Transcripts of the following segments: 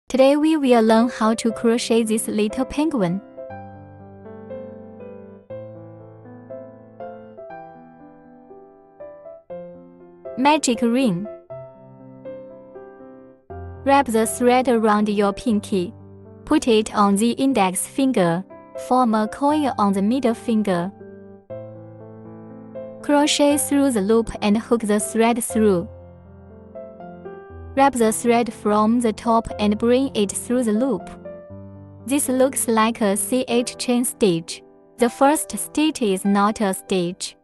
Today we will learn how to crochet this little penguin. Magic ring. Wrap the thread around your pinky. Put it on the index finger. Form a coil on the middle finger. Crochet through the loop and hook the thread through. Wrap the thread from the top and bring it through the loop. This looks like a CH chain stitch. The first stitch is not a stitch.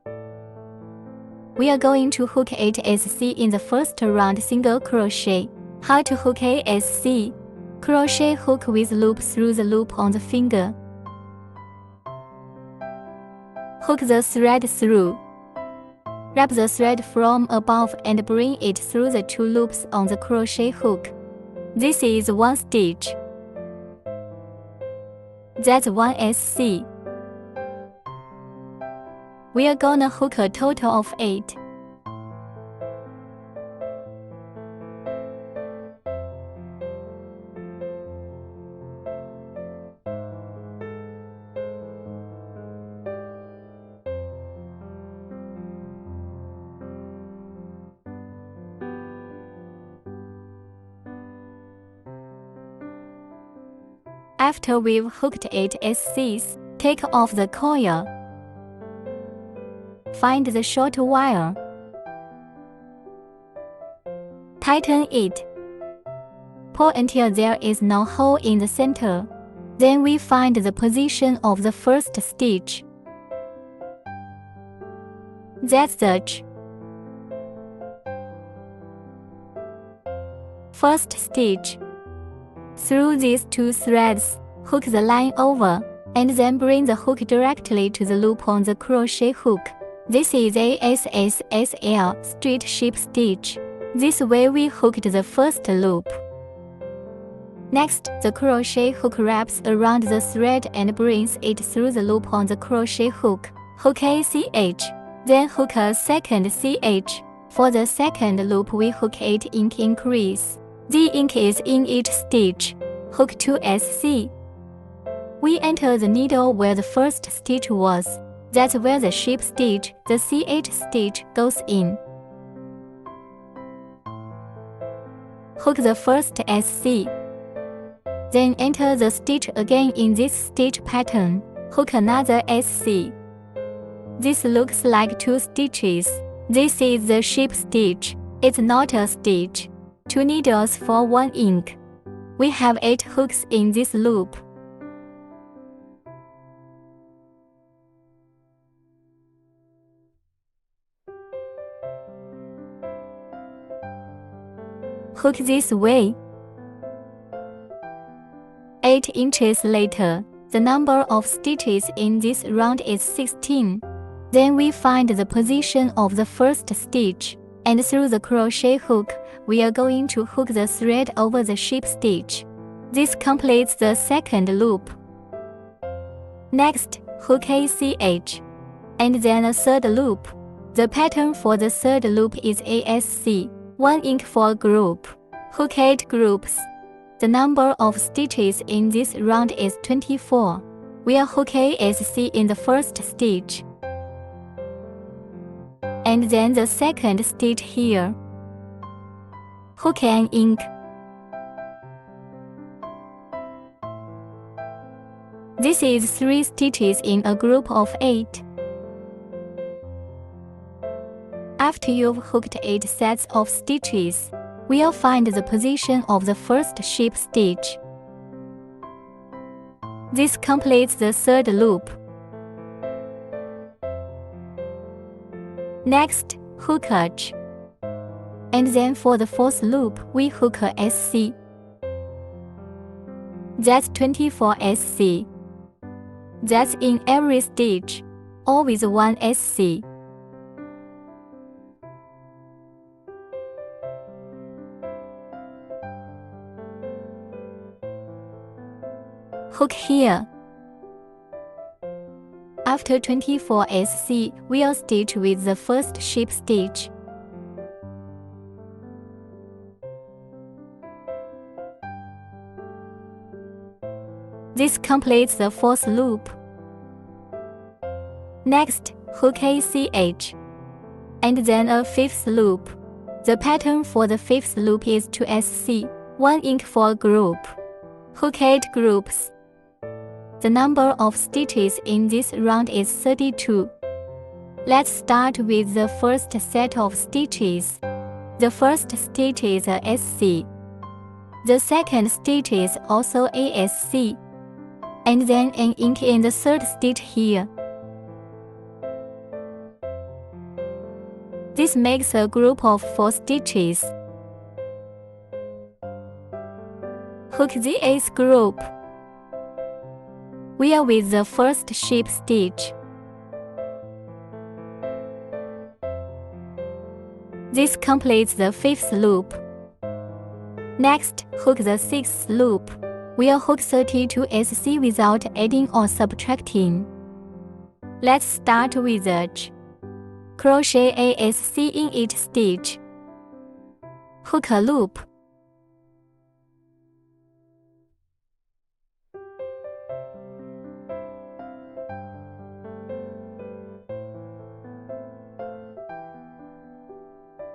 We are going to hook it as C in the first round single crochet. How to hook it as C? Crochet hook with loop through the loop on the finger. Hook the thread through. Wrap the thread from above and bring it through the two loops on the crochet hook. This is one stitch. That's one SC. We are gonna hook a total of 8. After we've hooked it as Cs, take off the coil. Find the short wire. Tighten it. Pull until there is no hole in the center. Then we find the position of the first stitch. That's the first stitch. Through these two threads, hook the line over, and then bring the hook directly to the loop on the crochet hook. This is a SSSL straight ship stitch. This way we hooked the first loop. Next, the crochet hook wraps around the thread and brings it through the loop on the crochet hook. Hook a CH, then hook a second CH. For the second loop we hook 8 ink increase. The ink is in each stitch. Hook 2 SC. We enter the needle where the first stitch was. That's where the ship stitch, the CH stitch, goes in. Hook the first SC. Then enter the stitch again in this stitch pattern. Hook another SC. This looks like 2 stitches. This is the ship stitch. It's not a stitch. 2 needles for 1 ink. We have 8 hooks in this loop. Hook this way. 8 inches later, the number of stitches in this round is 16. Then we find the position of the first stitch, and through the crochet hook, we are going to hook the thread over the ship stitch. This completes the second loop. Next, hook a CH, and then a third loop. The pattern for the third loop is ASC, 1 ink for group. Hook 8 groups. The number of stitches in this round is 24. We'll hook ASC in the first stitch, and then the second stitch here. Hook an ink. This is 3 stitches in a group of 8. After you've hooked 8 sets of stitches, we'll find the position of the first ship stitch. This completes the third loop. Next, hook H. And then for the fourth loop, we hook a SC. That's 24 SC. That's in every stitch, all with 1 SC. Hook here. After 24 SC, we'll stitch with the first ship stitch. This completes the fourth loop. Next, hook ACH, and then a fifth loop. The pattern for the fifth loop is 2SC, 1 ink for a group. Hook 8 groups. The number of stitches in this round is 32. Let's start with the first set of stitches. The first stitch is a SC. The second stitch is also a SC, and then an ink in the third stitch here. This makes a group of 4 stitches. Hook the 8th group. We are with the first sheep stitch. This completes the 5th loop. Next, hook the 6th loop. We'll hook 32 SC without adding or subtracting. Let's start with edge. Crochet a SC in each stitch. Hook a loop.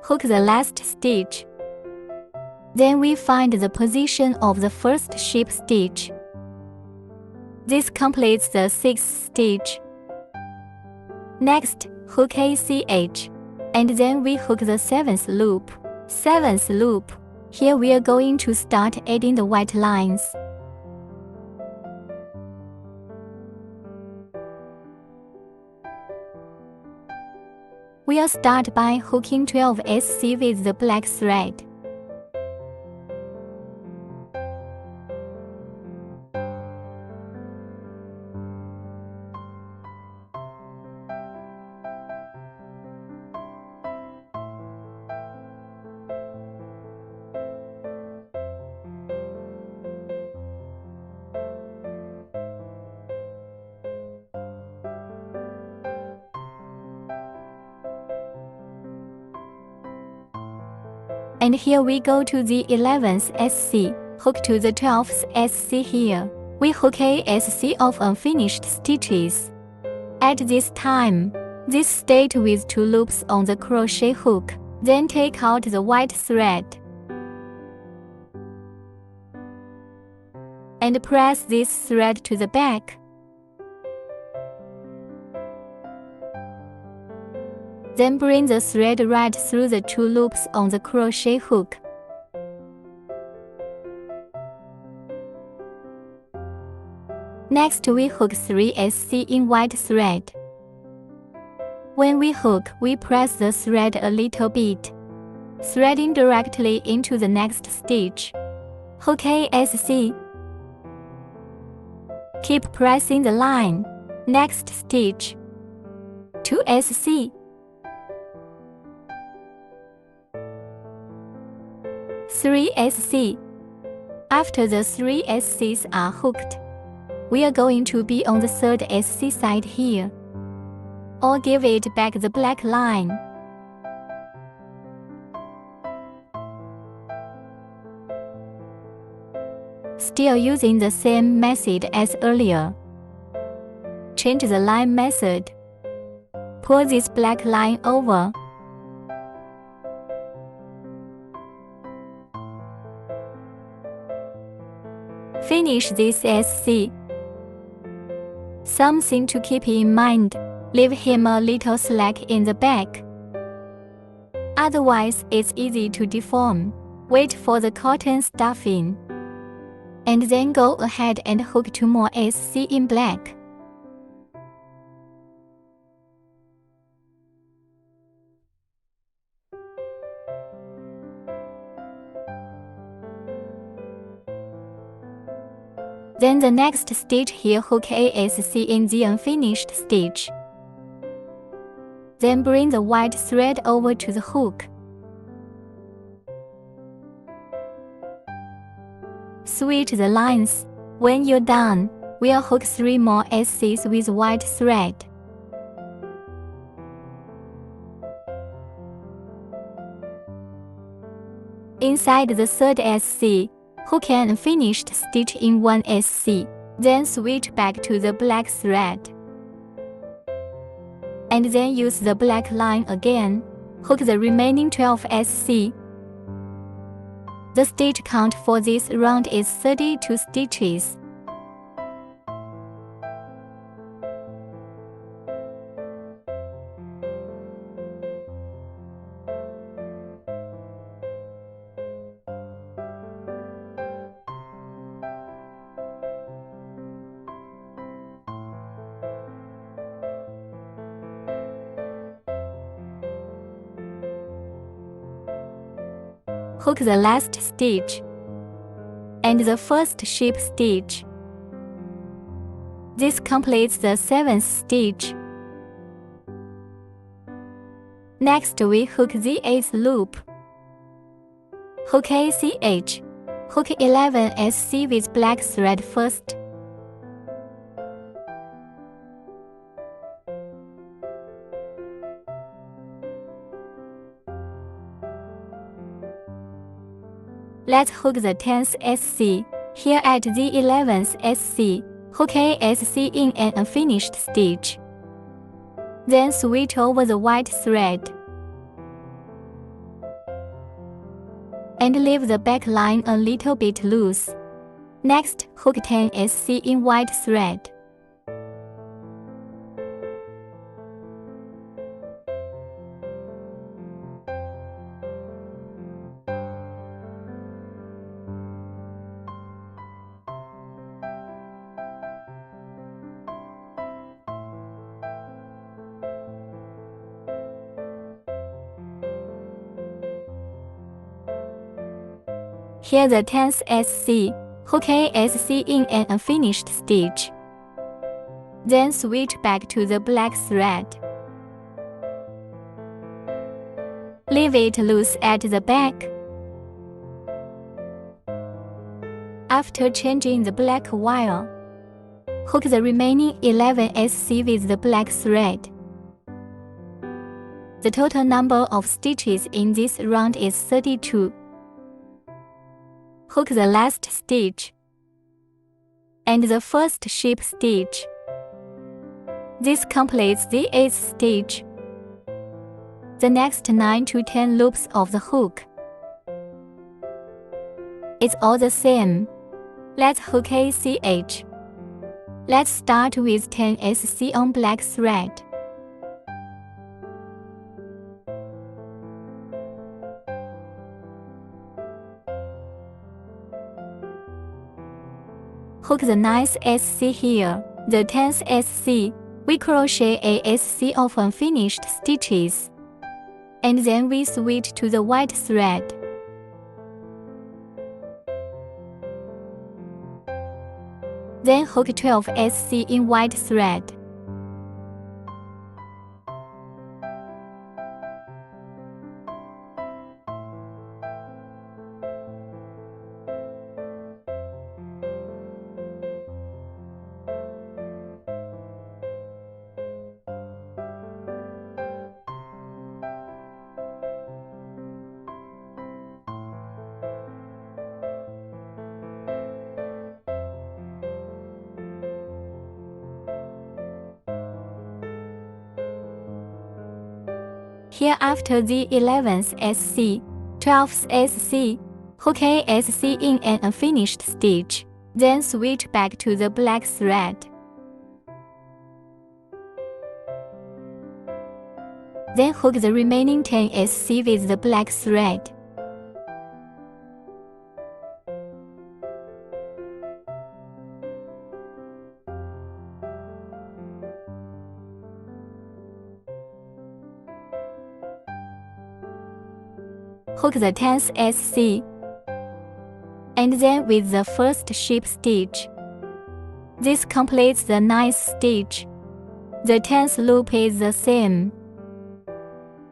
Hook the last stitch. Then we find the position of the first sheep stitch. This completes the 6th stitch. Next, hook ACH, and then we hook the 7th loop. 7th loop. Here we are going to start adding the white lines. We'll start by hooking 12 SC with the black thread. And here we go to the 11th SC, hook to the 12th SC here. We hook a SC of unfinished stitches. At this time, this stayed with 2 loops on the crochet hook. Then take out the white thread and press this thread to the back. Then bring the thread right through the 2 loops on the crochet hook. Next, we hook 3 SC in white thread. When we hook, we press the thread a little bit, threading directly into the next stitch. Hook a SC. Keep pressing the line. Next stitch. 2 SC. 3 SC. After the 3 SCs are hooked, we are going to be on the 3rd SC side here. Or give it back the black line. Still using the same method as earlier. Change the line method. Pull this black line over. Finish this SC. Something to keep in mind, leave him a little slack in the back. Otherwise, it's easy to deform. Wait for the cotton stuffing. And then go ahead and hook 2 more SC in black. Then the next stitch here, hook a SC in the unfinished stitch. Then bring the white thread over to the hook. Switch the lines. When you're done, we'll hook 3 more SCs with white thread. Inside the 3rd SC, hook an unfinished stitch in 1 SC. Then switch back to the black thread. And then use the black line again. Hook the remaining 12 SC. The stitch count for this round is 32 stitches. Hook the last stitch and the first ship stitch. This completes the 7th stitch. Next we hook the 8th loop. Hook ACH. Hook 11 SC with black thread first. Let's hook the 10th SC. Here at the 11th SC, hook ASC in an unfinished stitch. Then switch over the white thread. And leave the back line a little bit loose. Next, hook 10 SC in white thread. Here the 10th SC, hook ASC in an unfinished stitch. Then switch back to the black thread. Leave it loose at the back. After changing the black wire, hook the remaining 11 SC with the black thread. The total number of stitches in this round is 32. Hook the last stitch and the first ship stitch. This completes the 8th stitch. The next 9 to 10 loops of the hook. It's all the same. Let's hook ACH. Let's start with 10 SC on black thread. Hook the 9th SC here, the 10th SC, we crochet ASC of unfinished stitches. And then we switch to the white thread. Then hook 12 SC in white thread. Here after the 11th SC, 12th SC, hook ASC in an unfinished stitch. Then switch back to the black thread. Then hook the remaining 10 SC with the black thread. Hook the 10th SC, and then with the first ship stitch. This completes the 9th stitch. The 10th loop is the same.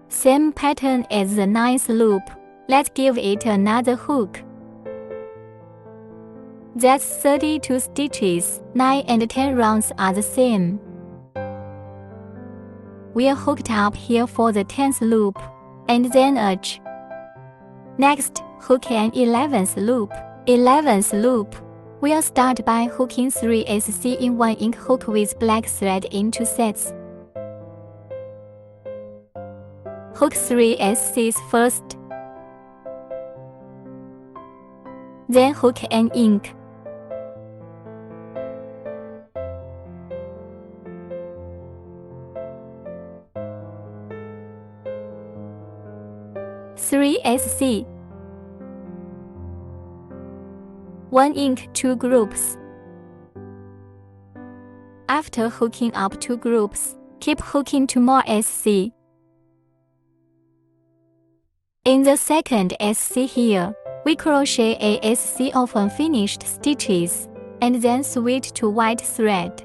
Same pattern as the 9th loop. Let's give it another hook. That's 32 stitches. 9 and 10 rounds are the same. We are hooked up here for the 10th loop, and then Next, hook an 11th loop. 11th loop. We'll start by hooking 3 SC in 1 ink hook with black thread in 2 sets. Hook 3 SCs first. Then hook an ink. Three SC. 1 ink 2 groups. After hooking up 2 groups, keep hooking 2 more SC. In the second SC here, we crochet a SC of unfinished stitches, and then switch to white thread.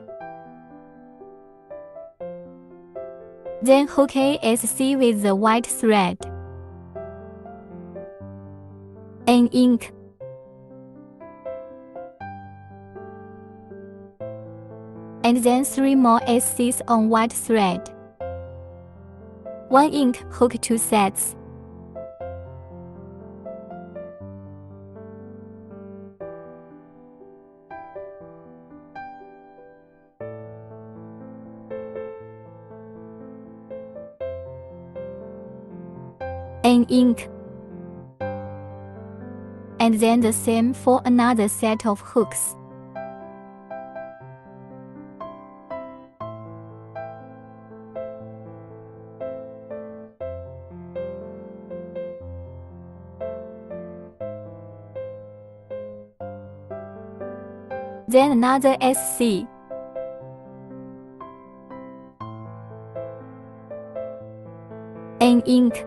Then hook a SC with the white thread. An ink. And then 3 more SCs on white thread. 1 ink hook 2 sets. An ink. And then the same for another set of hooks. Then another SC. An ink.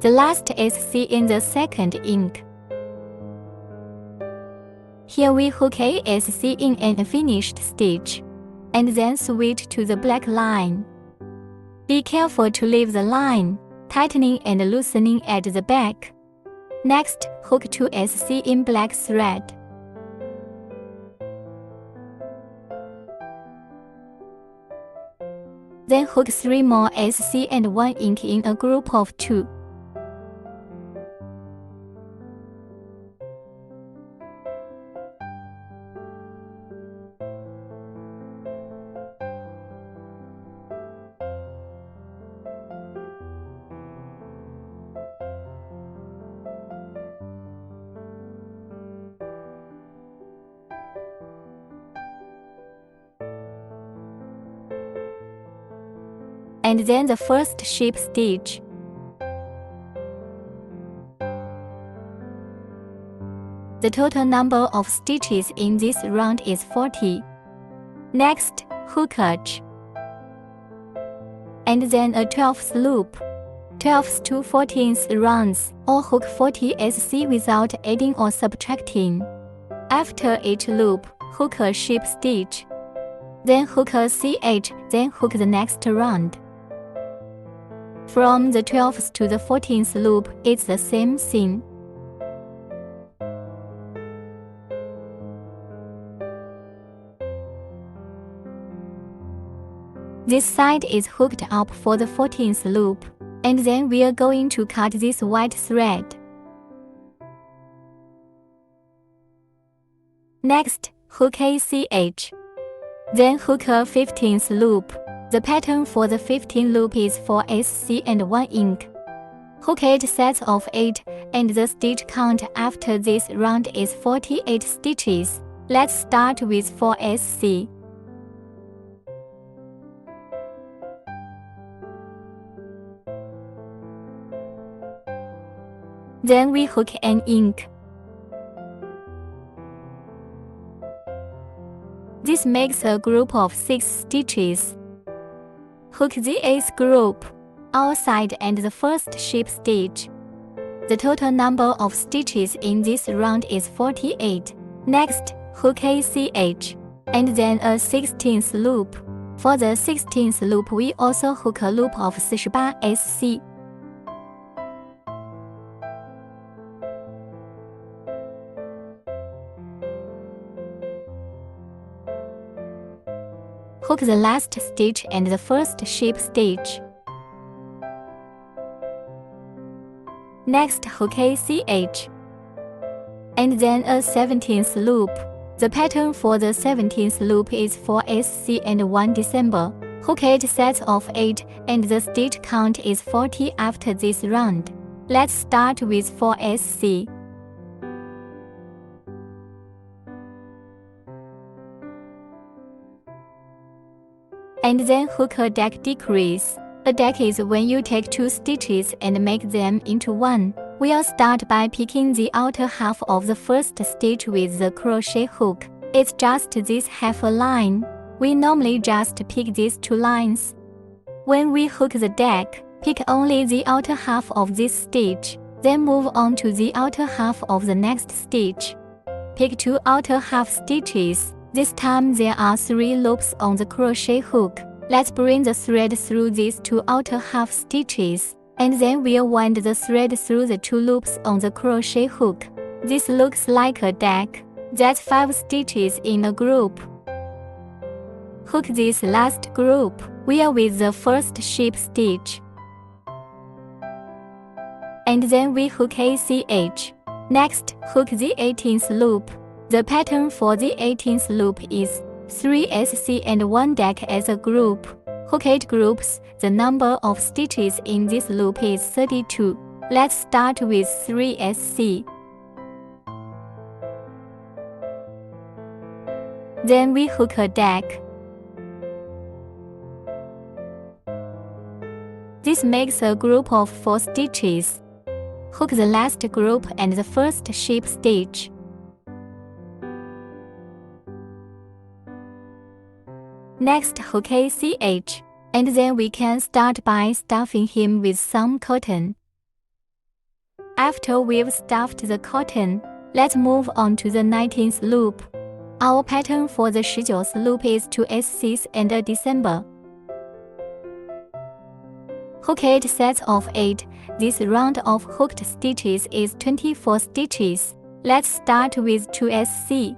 The last SC in the second ink. Here we hook a SC in an unfinished stitch, and then switch to the black line. Be careful to leave the line, tightening and loosening at the back. Next, hook 2 SC in black thread. Then hook 3 more SC and 1 ink in a group of 2. And then the first ship stitch. The total number of stitches in this round is 40. Next, hook arch. And then a 12th loop. 12th to 14th rounds, or hook 40 SC without adding or subtracting. After each loop, hook a ship stitch. Then hook a CH, then hook the next round. From the 12th to the 14th loop, it's the same thing. This side is hooked up for the 14th loop, and then we're going to cut this white thread. Next, hook a CH. Then hook a 15th loop. The pattern for the 15th loop is 4 SC and 1 ink. Hook 8 sets of 8, and the stitch count after this round is 48 stitches. Let's start with 4 SC. Then we hook an ink. This makes a group of 6 stitches. Hook the 8th group, outside and the first ship stitch. The total number of stitches in this round is 48. Next, hook a CH, and then a 16th loop. For the 16th loop, we also hook a loop of 48 SC. Hook the last stitch and the first ship stitch. Next, hook a CH. and then a 17th loop. The pattern for the 17th loop is 4 SC and 1 December. Hook 8 sets of 8, and the stitch count is 40 after this round. Let's start with 4 SC. And then hook a deck decrease. A deck is when you take 2 stitches and make them into one. We'll start by picking the outer half of the first stitch with the crochet hook. It's just this half a line. We normally just pick these 2 lines. When we hook the deck, pick only the outer half of this stitch, then move on to the outer half of the next stitch. Pick 2 outer half stitches. This time there are 3 loops on the crochet hook. Let's bring the thread through these 2 outer half stitches, and then we'll wind the thread through the 2 loops on the crochet hook. This looks like a deck. That's 5 stitches in a group. Hook this last group. We are with the first ship stitch. And then we hook ACH. Next, hook the 18th loop. The pattern for the 18th loop is 3 SC and 1 deck as a group. Hook 8 groups. The number of stitches in this loop is 32. Let's start with 3 SC. Then we hook a deck. This makes a group of 4 stitches. Hook the last group and the first ship stitch. Next, hook ACH, and then we can start by stuffing him with some cotton. After we've stuffed the cotton, let's move on to the 19th loop. Our pattern for the 19th loop is 2 SCs and a December. Hook 8 sets of 8. This round of hooked stitches is 24 stitches. Let's start with 2 SC.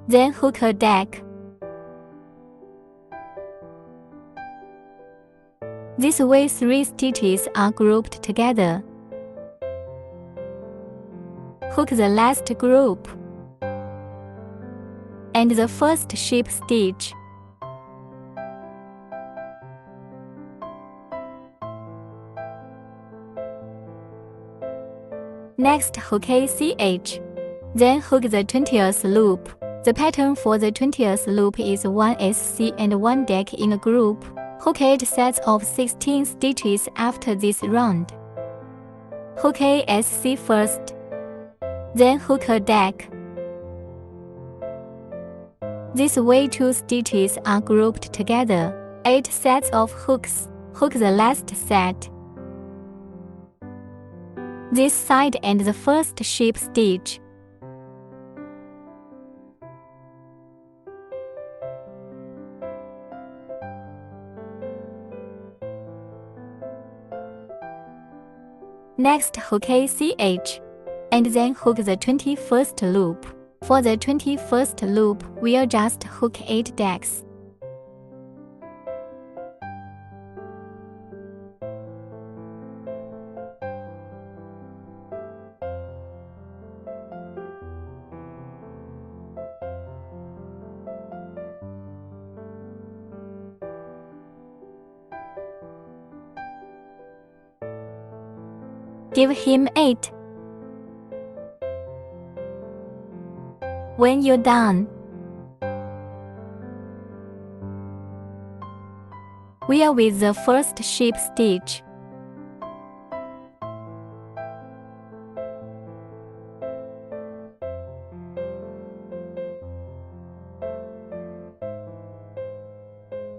Then hook a deck. This way 3 stitches are grouped together. Hook the last group and the first ship stitch. Next, hook ACH. Then hook the 20th loop. The pattern for the 20th loop is 1 SC and 1 deck in a group. Hook 8 sets of 16 stitches after this round. Hook ASC first. Then hook a deck. This way 2 stitches are grouped together. 8 sets of hooks. Hook the last set. This side and the first ship stitch. Next, hook ACH, and then hook the 21st loop. For the 21st loop, we'll just hook 8 decks. Give him 8. When you're done, we are with the first ship stitch.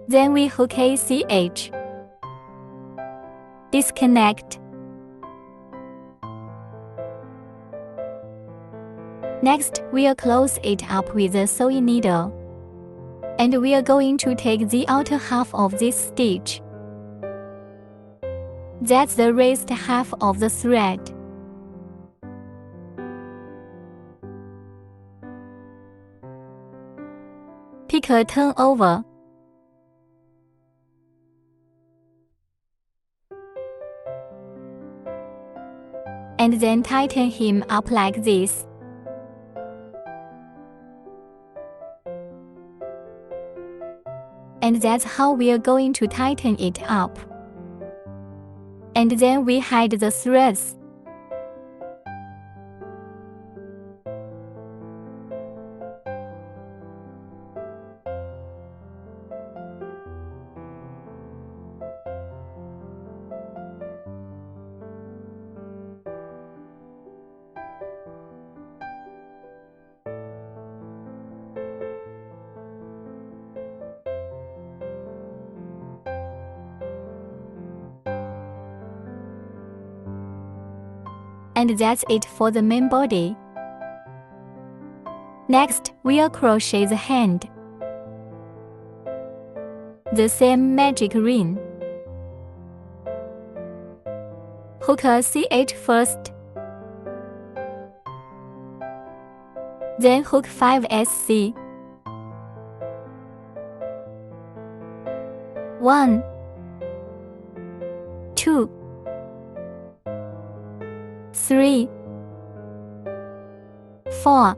Then we hook ACH. Disconnect. Next, we'll close it up with a sewing needle. And we are going to take the outer half of this stitch. That's the raised half of the thread. Pick a turn over. And then tighten him up like this. And that's how we're going to tighten it up. And then we hide the threads. And that's it for the main body. Next, we'll crochet the hand. The same magic ring. Hook a CH first. Then hook 5SC. 1, 2, 3, 4,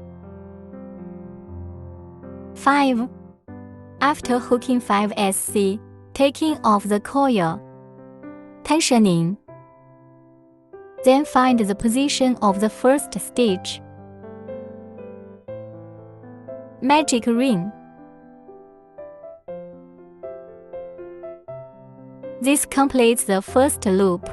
5. After hooking 5SC, taking off the coil, tensioning. Then find the position of the first stitch. Magic ring. This completes the first loop.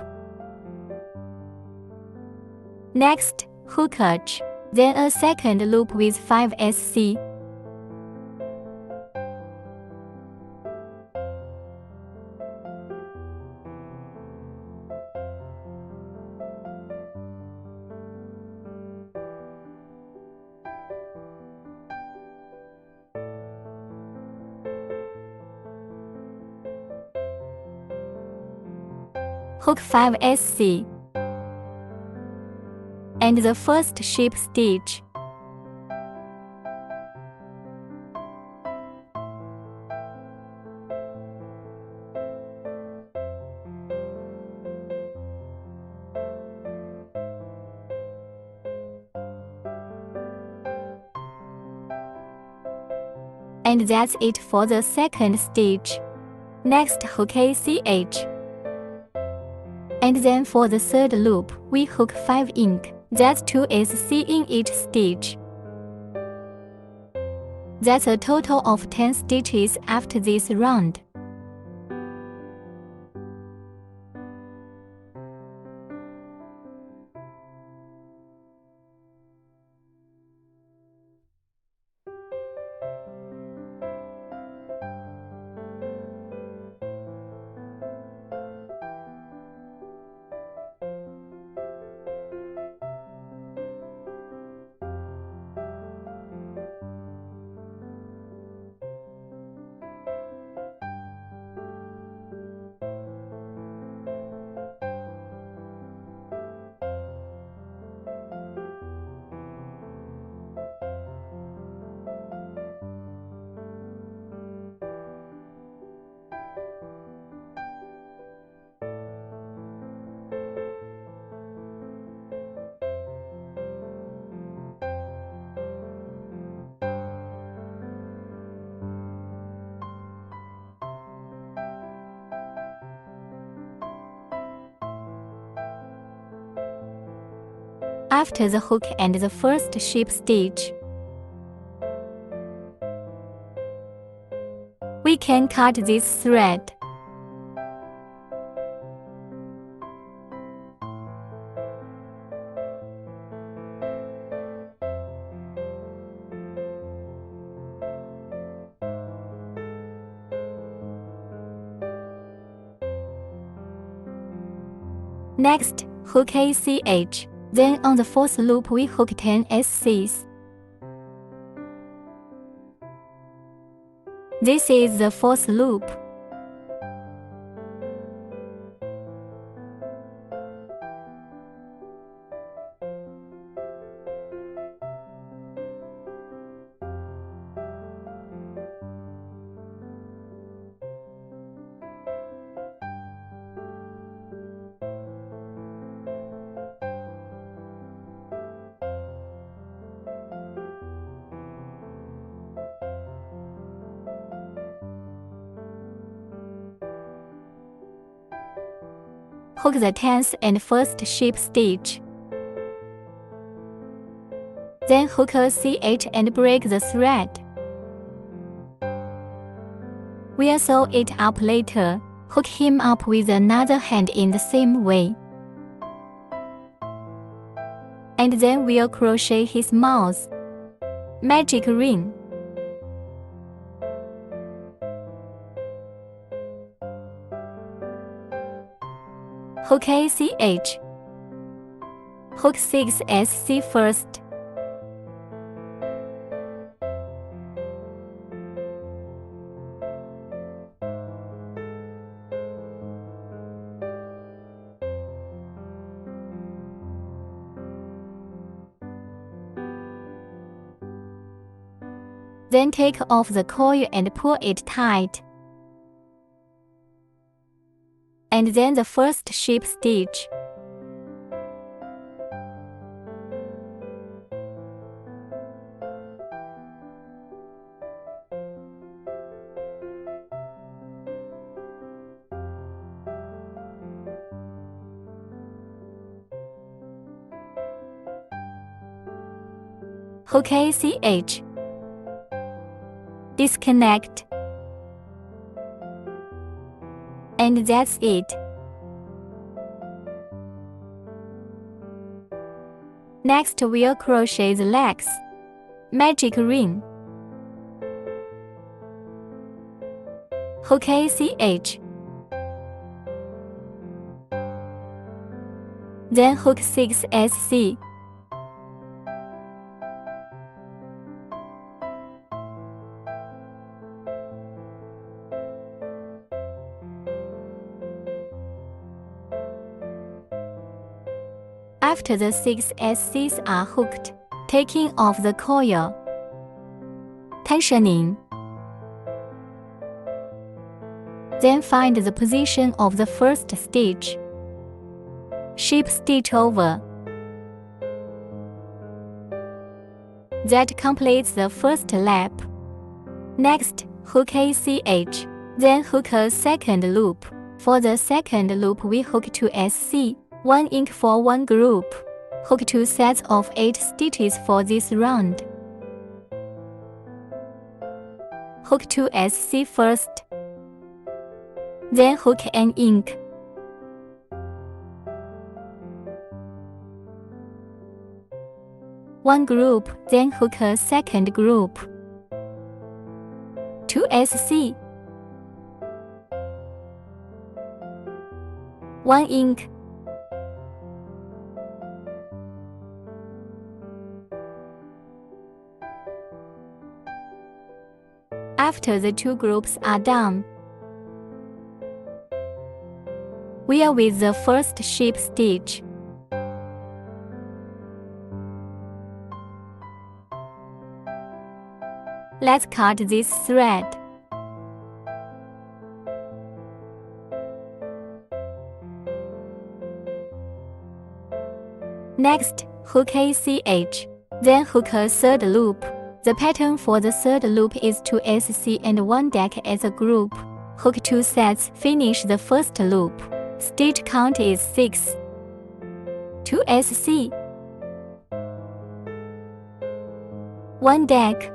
Next, hook arch, then a second loop with 5SC. Hook 5SC. And the first ship stitch. And that's it for the second stitch. Next, hook ACH. And then for the third loop, we hook 5 ink. That's 2SC in each stitch. That's a total of 10 stitches after this round. After the hook and the first ship stitch, we can cut this thread. Next, hook ACH. Then on the fourth loop we hook 10 SCs. This is the fourth loop. Hook the 10th and 1st ship stitch. Then hook a C8 and break the thread. We'll sew it up later. Hook him up with another hand in the same way. And then we'll crochet his mouth. Magic ring. Hook ACH. Hook 6SC first. Then take off the coil and pull it tight. And then the 1st ship stitch. Hook ACH. Disconnect. And that's it. Next we'll crochet the legs. Magic ring. Hook ACH. Then hook 6SC. After the 6 SCs are hooked, taking off the coil. Tensioning. Then find the position of the 1st stitch. Ship stitch over. That completes the 1st lap. Next, hook ACH. Then hook a 2nd loop. For the 2nd loop we hook 2 SC. 1 ink for 1 group. Hook 2 sets of 8 stitches for this round. Hook 2 SC first. Then hook an ink. One group, then hook a 2nd group. 2 SC. 1 ink. After the 2 groups are done, we are with the 1st ship stitch. Let's cut this thread. Next, hook ACH. Then hook a 3rd loop. The pattern for the 3rd loop is 2 SC and 1 deck as a group. Hook 2 sets, finish the 1st loop. Stitch count is 6. 2 SC. 1 deck.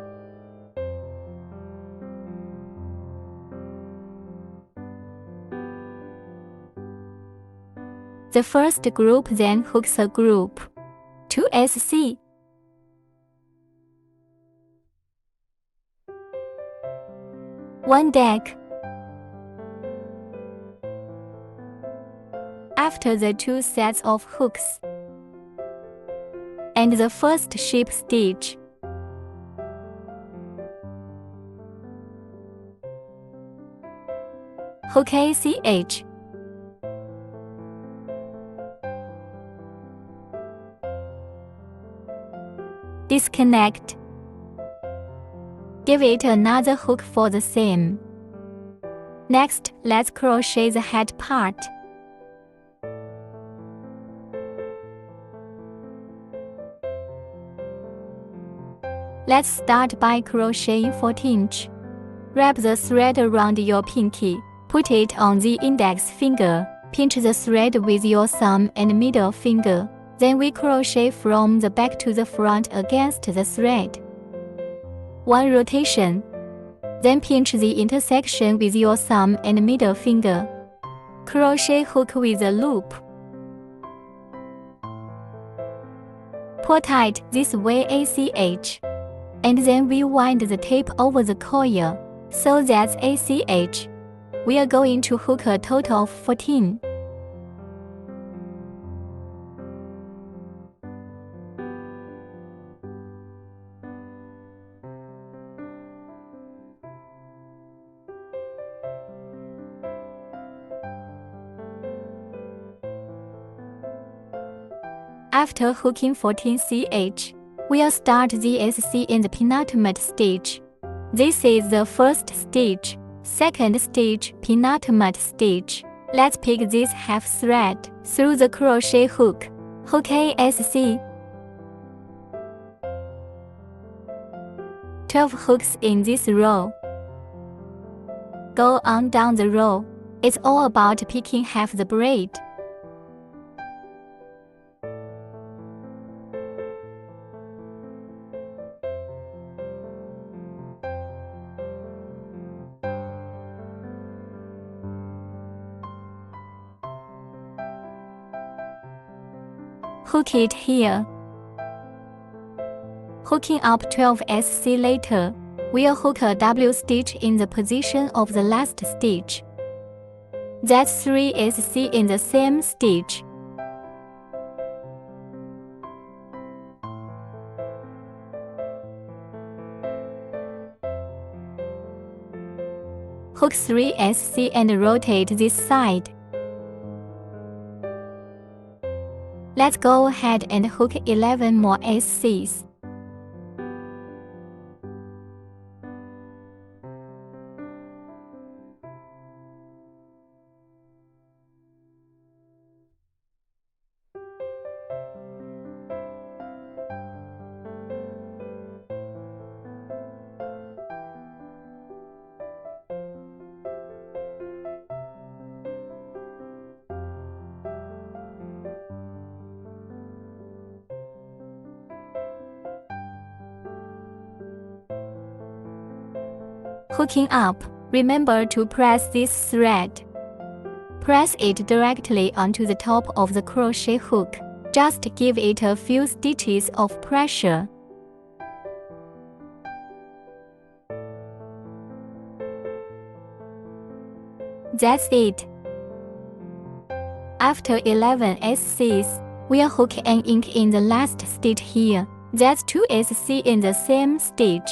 The 1st group then hooks a group. 2 SC. 1 deck. After the 2 sets of hooks and the 1st ship stitch, hook ACH. Disconnect. Give it another hook for the seam. Next, let's crochet the head part. Let's start by crocheting 14 inch. Wrap the thread around your pinky. Put it on the index finger. Pinch the thread with your thumb and middle finger. Then we crochet from the back to the front against the thread. 1 rotation. Then pinch the intersection with your thumb and middle finger. Crochet hook with a loop. Pull tight this way ACH. And then we wind the tape over the coil. So that's ACH. We are going to hook a total of 14. After hooking 14 CH, we'll start the SC in the penultimate stitch. This is the first stitch, second stitch, penultimate stitch. Let's pick this half thread through the crochet hook. Hook ASC. 12 hooks in this row. Go on down the row. It's all about picking half the braid. Hook it here. Hooking up 12 SC later, we'll hook a double stitch in the position of the last stitch. That's 3 SC in the same stitch. Hook 3 SC and rotate this side. Let's go ahead and hook 11 more SCs. Hooking up, remember to press this thread. Press it directly onto the top of the crochet hook. Just give it a few stitches of pressure. That's it. After 11 SCs, we'll hook an ink in the last stitch here. That's 2 SC in the same stitch.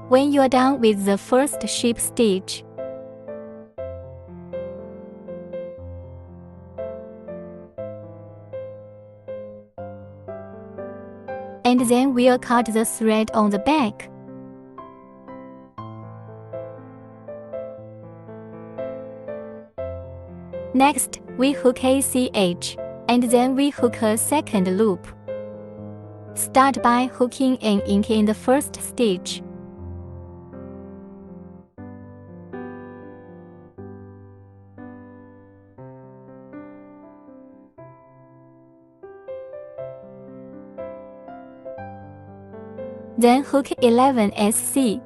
When you're done with the first ship stitch, and then we'll cut the thread on the back. Next, we hook ACH, and then we hook a second loop. Start by hooking an ink in the first stitch. Then hook 11 SC.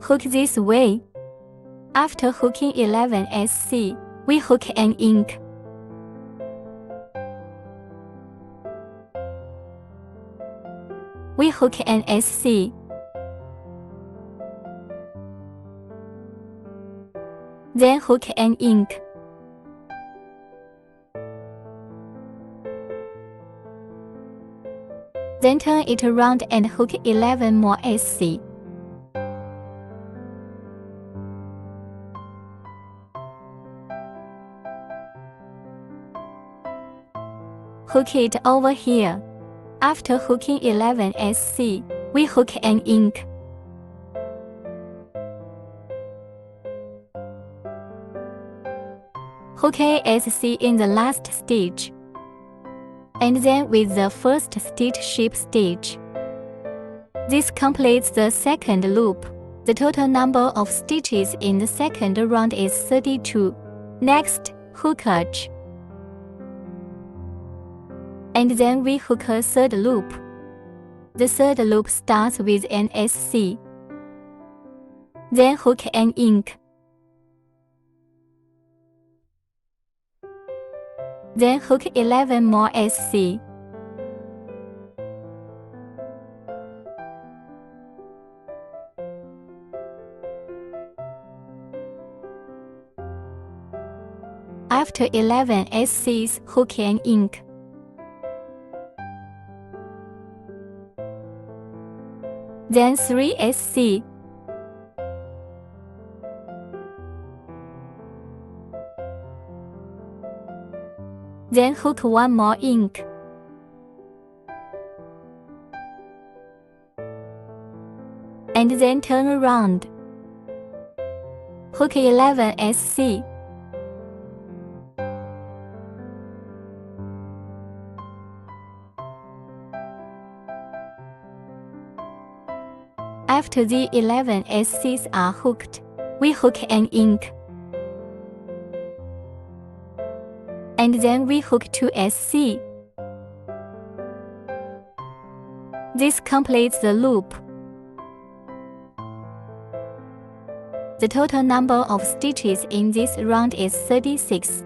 Hook this way. After hooking 11 SC, we hook an ink. We hook an SC. Then hook an ink. Then turn it around and hook 11 more SC. Hook it over here. After hooking 11 SC, we hook an ink. Hook ASC in the last stitch. and then with the first stitch ship stitch. This completes the second loop. The total number of stitches in the second round is 32. Next, hook edge. And then we hook a third loop. The third loop starts with an SC. Then hook an ink. Then hook 11 more SC. After 11 SCs, hook an ink. Then 3 SC. Then hook 1 more ink. And then turn around. Hook 11 SC. After the 11 SCs are hooked, we hook an ink. And then we hook 2 SC. This completes the loop. The total number of stitches in this round is 36.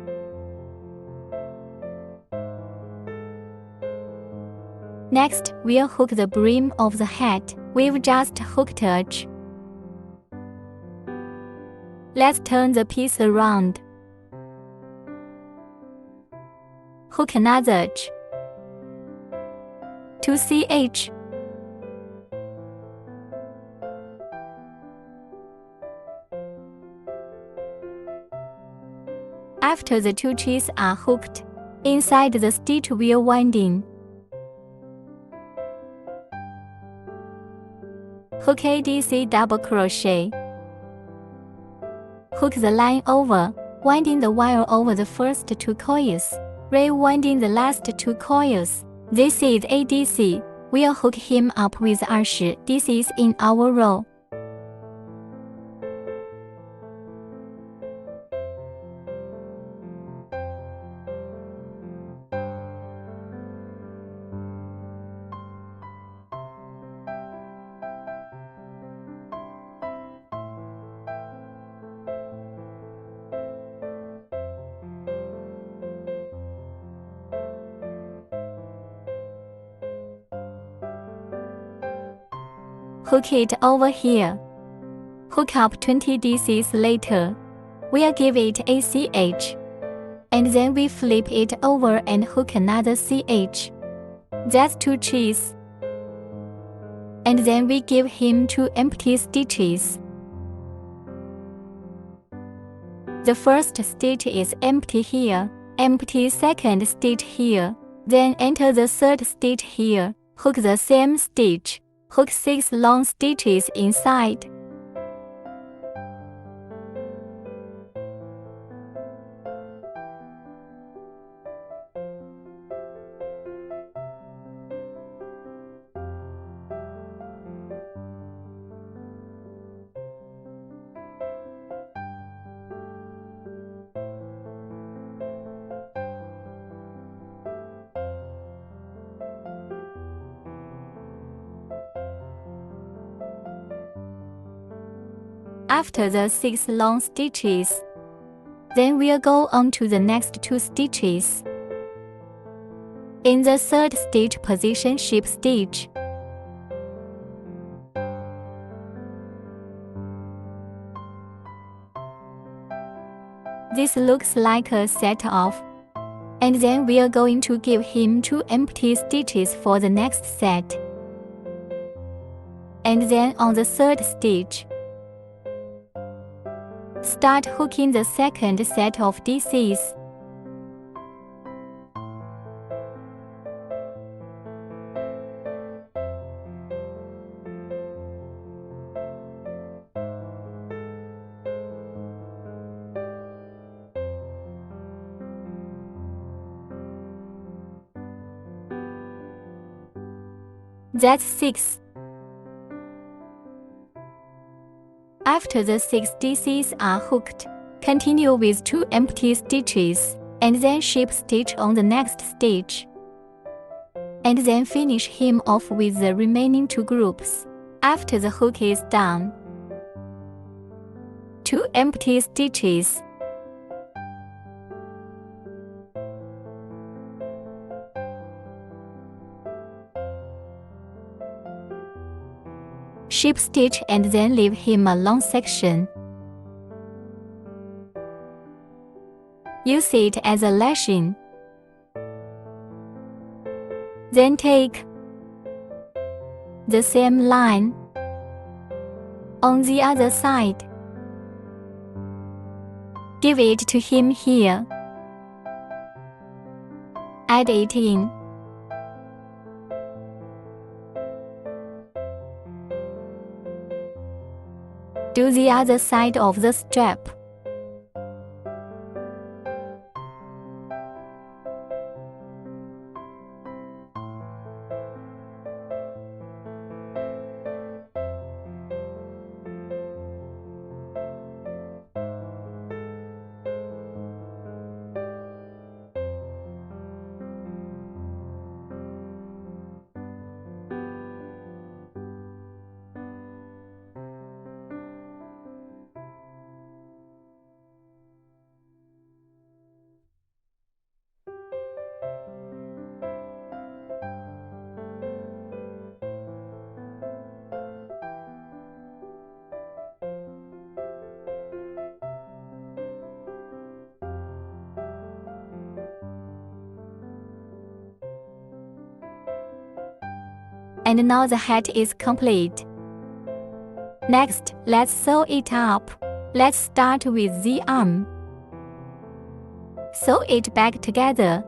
Next, we'll hook the brim of the hat. We've just hooked edge. Let's turn the piece around. Hook another edge. 2 CH. After the 2 cheeks are hooked, inside the stitch we're winding. Hook ADC double crochet. Hook the line over, winding the wire over the first 2 coils, rewinding the last 2 coils. This is ADC. We'll hook him up with 20. This is in our row. Hook it over here. Hook up 20 DCs later. We'll give it a CH. And then we flip it over and hook another CH. That's 2 cheeks. And then we give him 2 empty stitches. The first stitch is empty here, empty second stitch here. Then enter the third stitch here, hook the same stitch. Hook 6 long stitches inside. After the 6 long stitches, then we'll go on to the next 2 stitches. In the third stitch position ship stitch. This looks like a set off. And then we're going to give him 2 empty stitches for the next set. And then on the third stitch, start hooking the second set of DCs. That's 6. After the 6 stitches are hooked, continue with 2 empty stitches, and then ship stitch on the next stitch. And then finish hem off with the remaining 2 groups. After the hook is done, 2 empty stitches. Ship stitch and then leave hem a long section. Use it as a lashing. Then take the same line on the other side. Give it to hem here. Add it in. Do the other side of the strap. And now the hat is complete. Next, let's sew it up. Let's start with the arm. Sew it back together.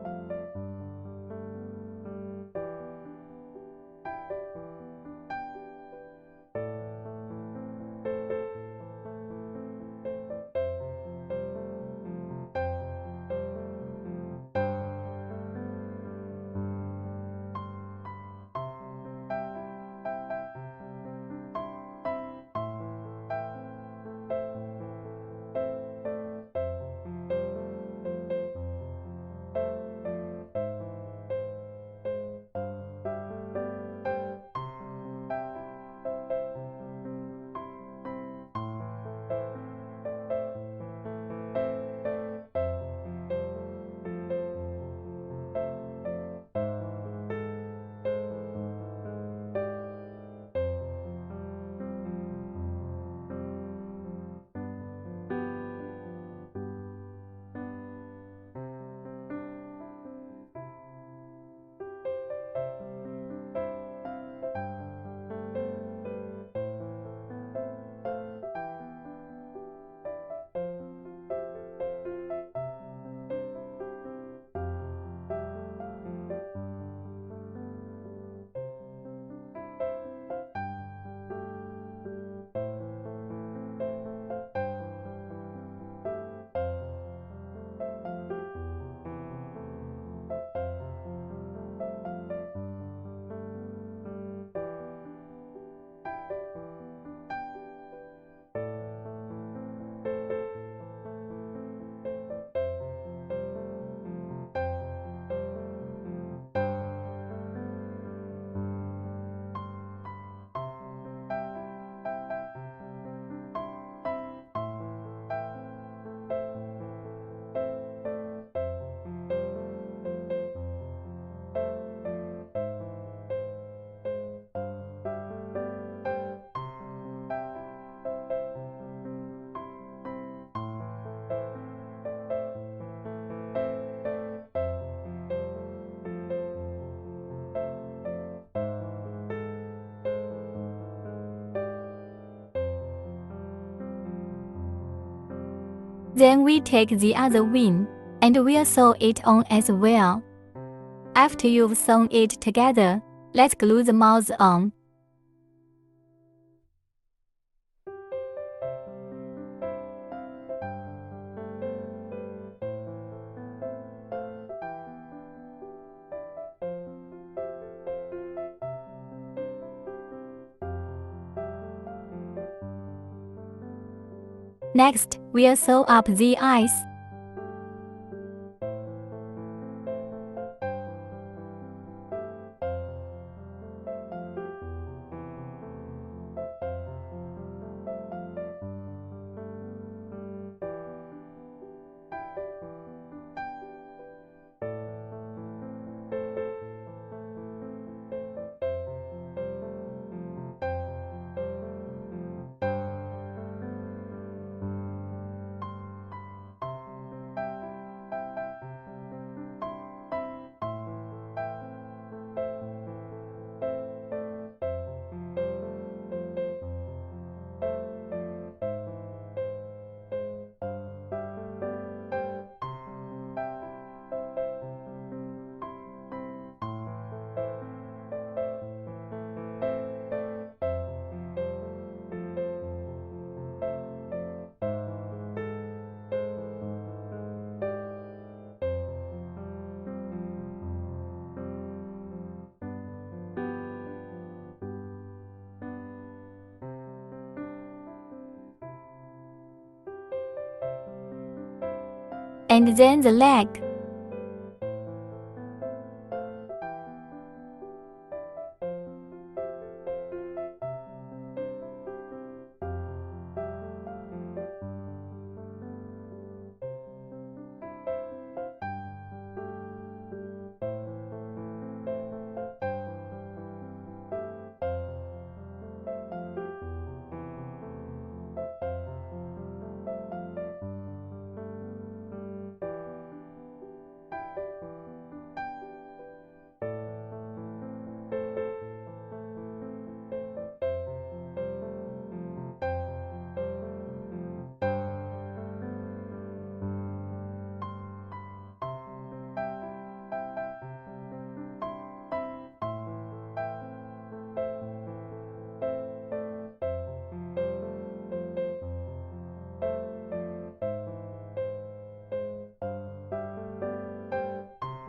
Then we take the other wing, and we'll sew it on as well. After you've sewn it together, let's glue the mouth on. Next, we'll sew up the eyes. And then the leg.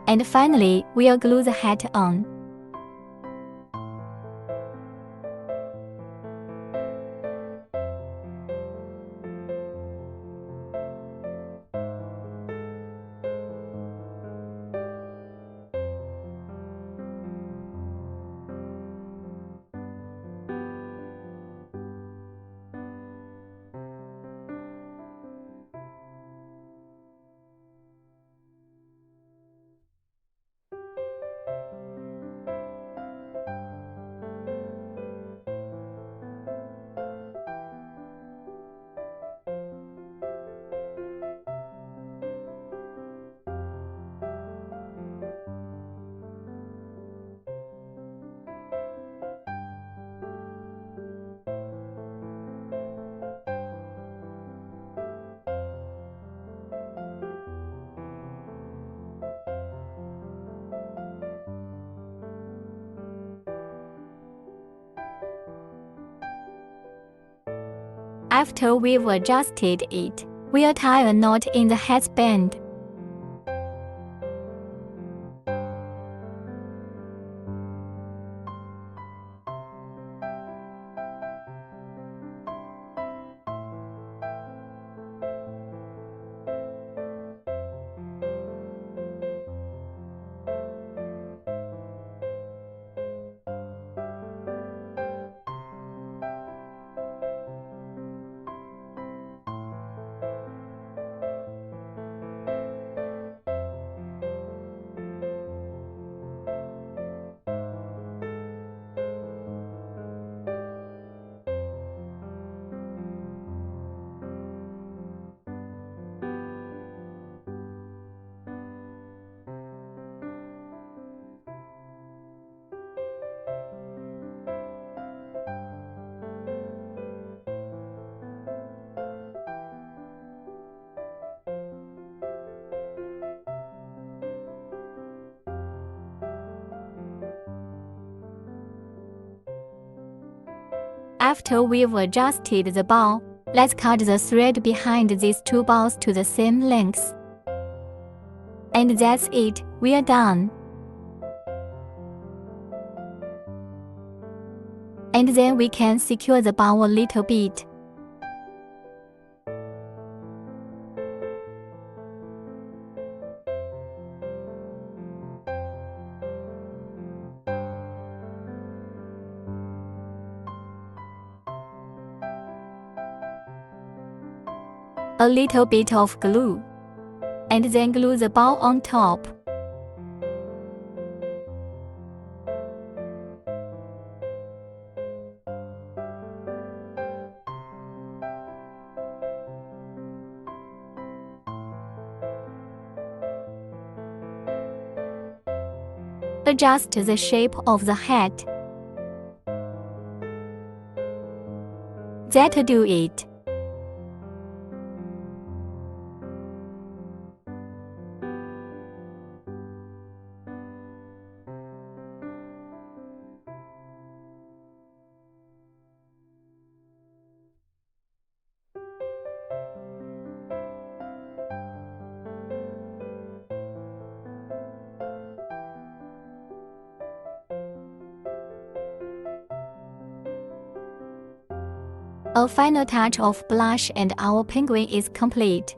And finally, we'll glue the hat on. After we've adjusted it, we'll tie a knot in the headband. After we've adjusted the bow, let's cut the thread behind these two bows to the same length. And that's it, we're done. And then we can secure the bow a little bit. a little bit of glue, and then glue the ball on top. Adjust the shape of the hat. That do it. A final touch of blush and our penguin is complete.